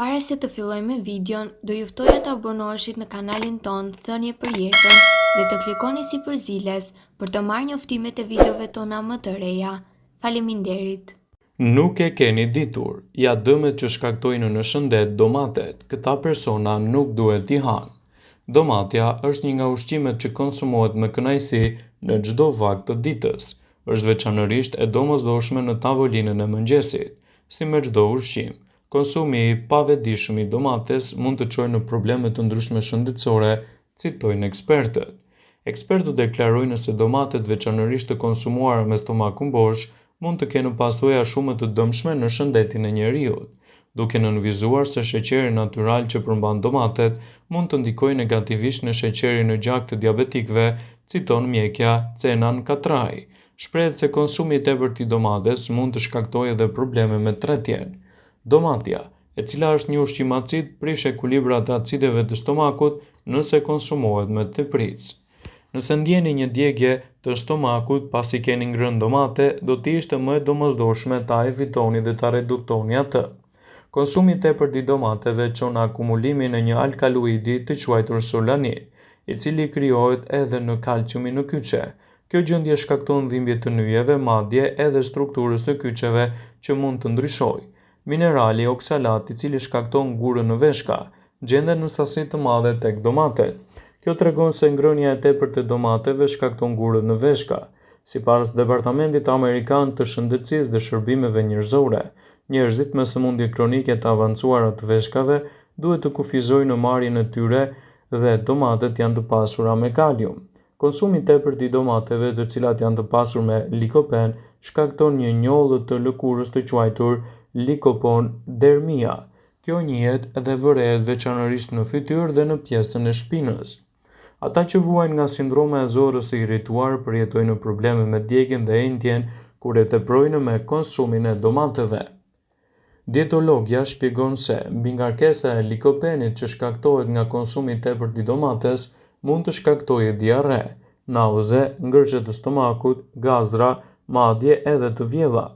Para se të filloj me videon, do ju ftoja të abonoheshit në kanalin ton Thënie për Jetën dhe të klikoni sipërziles për të marrë njoftimet e videove tona më të reja. Faleminderit. Nuk e keni ditur, ja dëmet që shkaktojnë në shëndet domatet, këta persona nuk duhet t'i hanë. Domatja është një nga ushqimet që konsumohet me kënaqësi në çdo vakt të ditës. Është veçanërisht e domosdoshme në tavolinën e mëngjesit, si me çdo ushqim. Konsumi i pavetëdijshëm i domates mund të çojë në probleme të ndryshme shëndetësore, citojnë ekspertët. Ekspertët deklarojnë se domatet veçanërisht të konsumuara me stomakun bosh mund të kenë pasoja shumë të dëmshme në shëndetin e njeriut, duke nënvizuar se sheqeri natyral që përmban domatet mund të ndikojë negativisht në sheqerin në gjak të diabetikëve, citon mjekja Cenan Katrai. Shprehet se konsumi i tepërt i domates mund të shkaktojë edhe probleme me tretjen. Domatja, e cila është një ushqim acid, prish ekuilibrat e acideve të stomakut nëse konsumohet me tepëricë. Nëse ndjeni një djegje të stomakut pasi keni ngrënë domate, do t'i ishte më e domosdoshme ta evitoni dhe ta reduktoni atë. Konsumi i tepërt i domateve çon akumulimin e një alkaloidi të quajtur solanin, i cili krijohet edhe në kalciumin në kyçe. Kjo gjendje shkakton dhimbje të nyjeve, madje edhe strukturës së kyçeve që mund të ndryshojë. Minerali oksalat, i cili shkakton gurën në veshka, gjendet në sasi të madhe tek domatet. Kjo tregon se ngrënia e tepërt e domateve shkakton gurën në veshka. Sipas Departamentit Amerikan të Shëndetësisë dhe Shërbimeve Njerëzore, njerëzit me sëmundje kronike të avancuara të veshkave duhet të kufizojnë në marrjen e tyre dhe domatet janë të pasura me kalium. Konsumi i tepërt i domateve, të cilat janë të pasur me likopen, shkakton një njollë të lëkurës të quajtur likopodermia. Kjo njihet dhe vërehet veçanërisht në fytyrë dhe në pjesën e shpinës. Ata që vuajnë nga sindroma e zorrës së irrituar përjetojnë probleme me djegjen dhe endjen kur e teprojnë me konsumin e domateve. Dietologja shpjegon se mbi ngarkesa e likopenit që shkaktohet nga konsumi i tepërt i domates mund të shkaktojë diarre, nauze, ngërçe të stomakut, gazra, madje edhe të vjedha.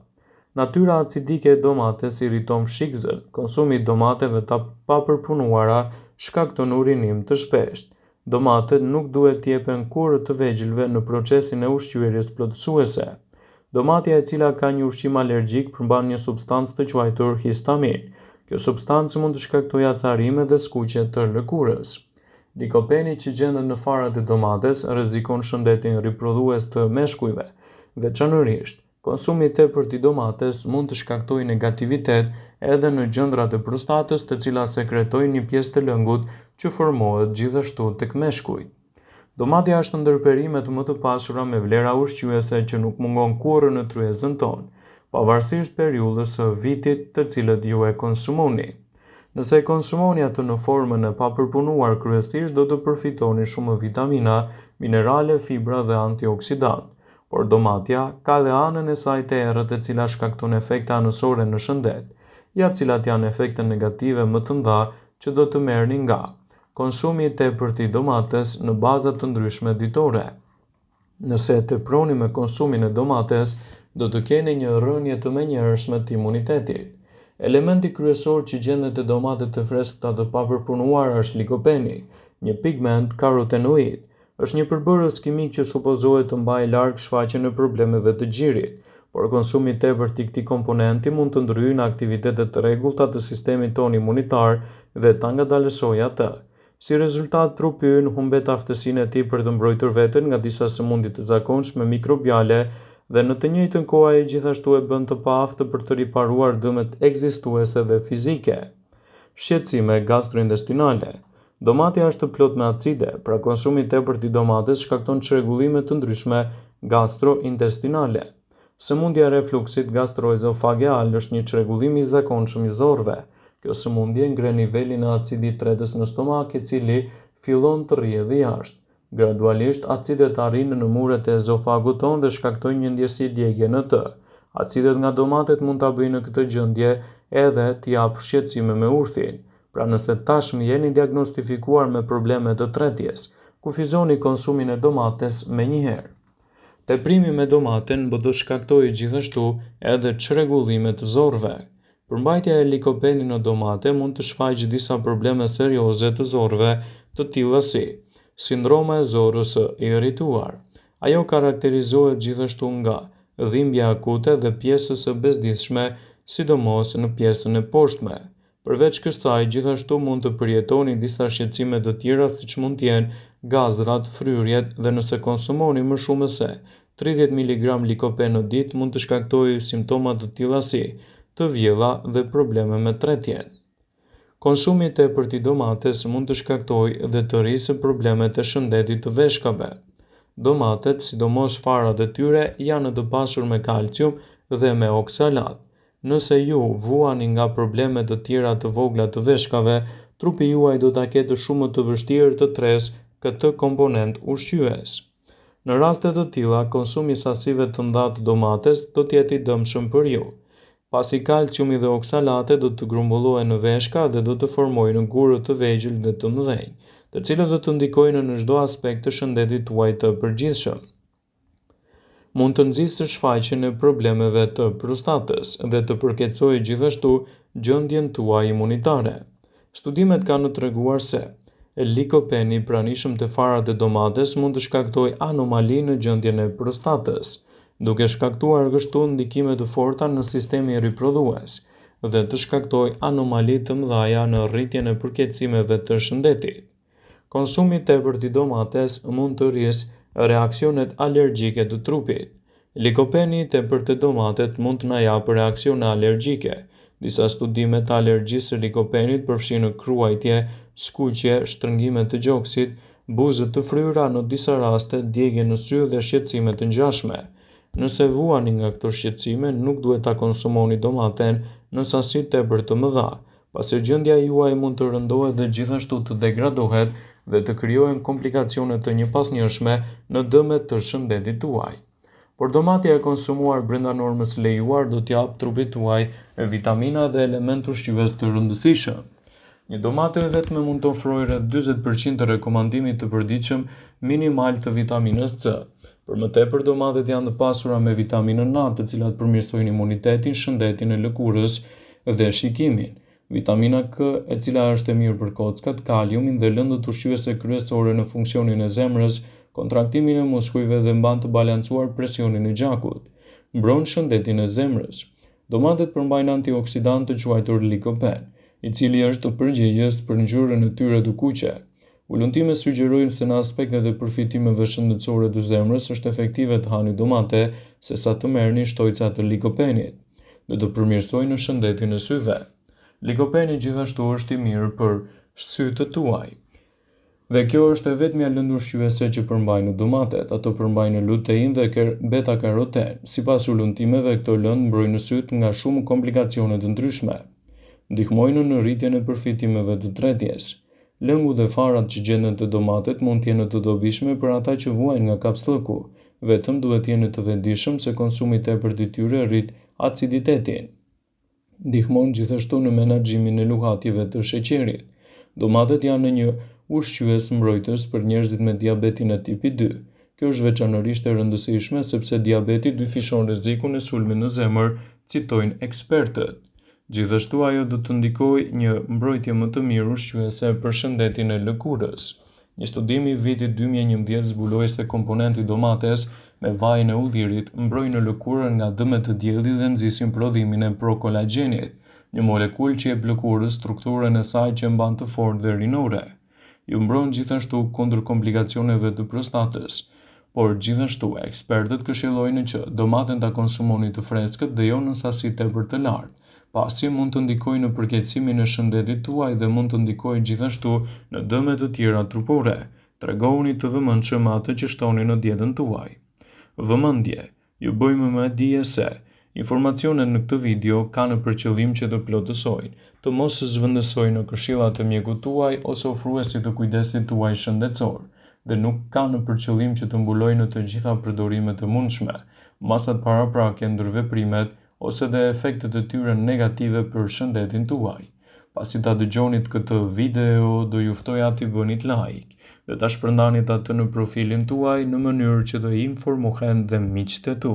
Natyra acidike e domates irriton fshikëzën. Konsumi i domateve të papërpunuara shkakton urinim të shpeshtë. Domatet nuk duhet t'i jepen kurrë të vegjëlve në procesin e ushqyerjes plotësuese. Domatja, e cila ka një ushqim alergjik, përmban një substancë të quajtur histamin. Kjo substancë mund të shkaktojë acarime dhe skuqje të lëkurës. Likopeni që gjendet në farat e domates rrezikon shëndetin riprodhues të meshkujve. Veçanërisht, konsumi i tepërt i domates mund të shkaktojë negativitet edhe në gjëndrat e prostatës, të cilat sekretojnë një pjesë të lëngut që formohet gjithashtu tek meshkujt. Domatja është ndër perimet më të pasura me vlera ushqyese që nuk mungon kurrë në tryezën tonë, pavarësisht periudhës së vitit të cilët ju e konsumoni. Nëse e konsumoni atë në formën e papërpunuar, kryesisht do të përfitoni shumë vitamina, minerale, fibra dhe antioksidantë. Por domatja ka dhe anën e saj të errët, e cila shkakton efekte anësore në shëndet, ja cilat janë efekte negative më të mëdha që do të merrni nga konsumi i tepërt i domates në baza të ndryshme ditore. Nëse e teproni me konsumin e domates, do të keni një rrënje të menjëhershme të imunitetit. Elementi kryesor që gjendet te domatet e freskëta të papërpunuara është likopeni, një pigment karotenoid. Është një përbërës kimik që supozohet të mbajë larg shfaqjen e problemeve të gjirit, por konsumi i tepërt i këtij komponenti mund të ndryjë në aktivitetet të rregullta të sistemit tonë imunitar dhe ta ngadalësojë atë. Si rezultat, trupi ynë humbet aftësinë e tij për të mbrojtur veten nga disa sëmundje të zakonshme mikrobiale dhe në të njëjtën kohë ai gjithashtu e bën të paaftë për të riparuar dëmet ekzistuese dhe fizike. Shqetësime gastrointestinale. Domatja është plot me acide, pra konsumi i tepërt i domates shkakton çrregullime të ndryshme gastrointestinale. Sëmundja e refluksit gastroezofageal është një çrregullim i zakonshëm i zorrëve. Kjo sëmundje ngren nivelin e acidit tretës në stomak, i cili fillon të rrjedhë jashtë. Gradualisht acidet arrin në muret e ezofagut tonë dhe shkaktojnë një ndjesi djegje në të. Acidet nga domatet mund ta bëjnë këtë gjendje edhe t'i japë shqetësime me urthin. Pra nëse tashmë jeni diagnostifikuar me probleme të tretjes, kufizoni konsumin e domates menjëherë. Teprimi me domaten do të shkaktojë gjithashtu edhe çrregullime të zorrëve. Përmbajtja e likopenit në domate mund të shfaqë disa probleme serioze të zorëve, të tilla si sindroma e zorrës së irrituar. Ajo karakterizohet gjithashtu nga dhimbje akute dhe pjesës së bezdisshme, sidomos në pjesën e poshtme. Përveç kësaj, gjithashtu mund të përjetoni disa shqetësime të tjera siç mund të jenë gazrat, fryrjet dhe nëse konsumoni më shumë se 30 mg likopen në ditë mund të shkaktojë simptoma të tilla si të vjedha dhe probleme me tretjen. Konsumi i tepërt i domates mund të shkaktojë dhe të rrisë probleme të shëndetit të veshkave. Domatet, sidomos farat e tyre, janë të pasur me kalcium dhe me oksalat. Nëse ju vuani nga probleme të tjera të vogla të veshkave, trupi juaj do ta ketë shumë të vështirë të tresë këtë komponent ushqyes. Në raste të tilla, konsumi i sasive të mëdha të domates do të jetë i dëmshëm për ju, pasi kalciumi dhe oksalate do të grumbullohen në veshka dhe do të formojnë gurë të vegjël dhe të mëdhenj, të cilët do të ndikojnë në çdo aspekt të shëndetit tuaj të përgjithshëm. Mund të nxjisë shfaqjen e problemeve të prostatës dhe të përkeçojë gjithashtu gjendjen tuaj imunitare. Studimet kanë treguar se likopeni i pranishëm te farat e domates mund të shkaktojë anomali në gjendjen e prostatës, duke shkaktuar kështu ndikime të forta në sistemin riprodhues dhe të shkaktojë anomali të mëdha në rritjen e përkeçimeve të shëndetit. Konsumi i tepërt i domates mund të rrisë reaksionet alergjike të trupit. Likopeni i tepërt të domatet mund të na japë reaksione alergjike. Disa studime të alergjisë së likopenit përfshin kruajtje, skuqje, shtrëngime të gjoksit, buzë të fryra, në disa raste djegje në sy dhe shqetësime të ngjashme. Nëse vuani nga këto shqetësime, nuk duhet ta konsumoni domaten në sasi tepër të mëdha, pasi gjendja juaj mund të rëndohet dhe gjithashtu të degradohet dhe të krijohen komplikacione të njëpasnjëshme në dëmet të shëndetit tuaj. Por domatja e konsumuar brenda normës lejuar do t'japë trupit tuaj vitamina dhe element ushqyes të rëndësishëm. Një domate e vetme mund të ofrojë rreth 40% të rekomandimit të përditshëm minimal të vitaminës C. Për më tepër, domatet janë të pasura me vitaminën A, të cilat përmirësojnë imunitetin, shëndetin e lëkurës dhe shikimin. Vitamina K, e cila është e mirë për kockat, kaliumin dhe lëndët ushqyese kryesore në funksionin e zemrës, kontraktimin e muskujve dhe mban të balancuar presionin e gjakut. Mbron shëndetin e zemrës. Domatet përmbajnë antioksidant të quajtur likopen, i cili është përgjegjës për ngjyrën e tyre të kuqe. Ullëtimet sugjerojnë se në aspektet e përfitimeve shëndetësore të zemrës është efektive të hani domate sesa të merrni shtojca të likopenit, dhe të përmirësojnë shëndetin e syve. Likopeni gjithashtu është i mirë për sytë tuaj. Dhe kjo është e vetmja lëndë ushqyese që përmbajnë domatet, ato përmbajnë lutein dhe beta-karoten. Sipas ullëtimeve, këto lëndë mbrojnë sytë nga shumë komplikacione të ndryshme. Ndihmojnë në rritjen e përfitimeve të tretjes. Lëngu dhe farat që gjenden te domatet mund të jenë të dobishme për ata që vuajnë nga kapslëku, vetëm duhet jeni të vetëdijshëm se konsumi i tepërt i tyre rrit aciditetin. Ndihmon gjithashtu në menaxhimin e luhatjeve të sheqerit. Domatet janë një ushqyes mbrojtës për njerëzit me diabetin e tipit 2. Kjo është veçanërisht e rëndësishme sepse diabeti dyfishon rrezikun e sulmit në zemër, citojnë ekspertët. Gjithashtu ajo do të ndikojë një mbrojtje më të mirë ushqyese për shëndetin e lëkurës. Një studim i vitit 2011 zbuloi se komponenti i domates me vajin e udhërit mbrojnë lëkurën nga dëmet të diellit dhe nxisin prodhimin e prokolagenit, një molekulë që jep lëkurës strukturën e saj që mban të fortë dhe rinore. Ju mbron gjithashtu kundër komplikacioneve të prostatës, por gjithashtu ekspertët këshillojnë që domaten ta konsumoni të freskët dhe jo në sasi tepër të lartë, pasi mund të ndikojë në përkeqësimin e shëndetit tuaj dhe mund të ndikojë gjithashtu në dëme të tjera trupore. Tregohuni të vëmendshëm me atë që shtoni në dietën tuaj. Vëmendje, ju bëjmë me dije se informacionet në këtë video kanë për qëllim që të plotësojnë, të mos zhvendësojnë në këshillat e mjekut tuaj ose ofruesit të kujdesit tuaj shëndetësor, dhe nuk kanë për qëllim që të mbulojnë të gjitha përdorimet e mundshme, masat paraprake ndër veprimet ose dhe efektet e tyre negative për shëndetin tuaj. Pasi ta dëgjonit këtë video, do ju ftoja t'i bënit like dhe ta shpërndanit atë në profilin tuaj në mënyrë që të informohen dhe miqtë e tu.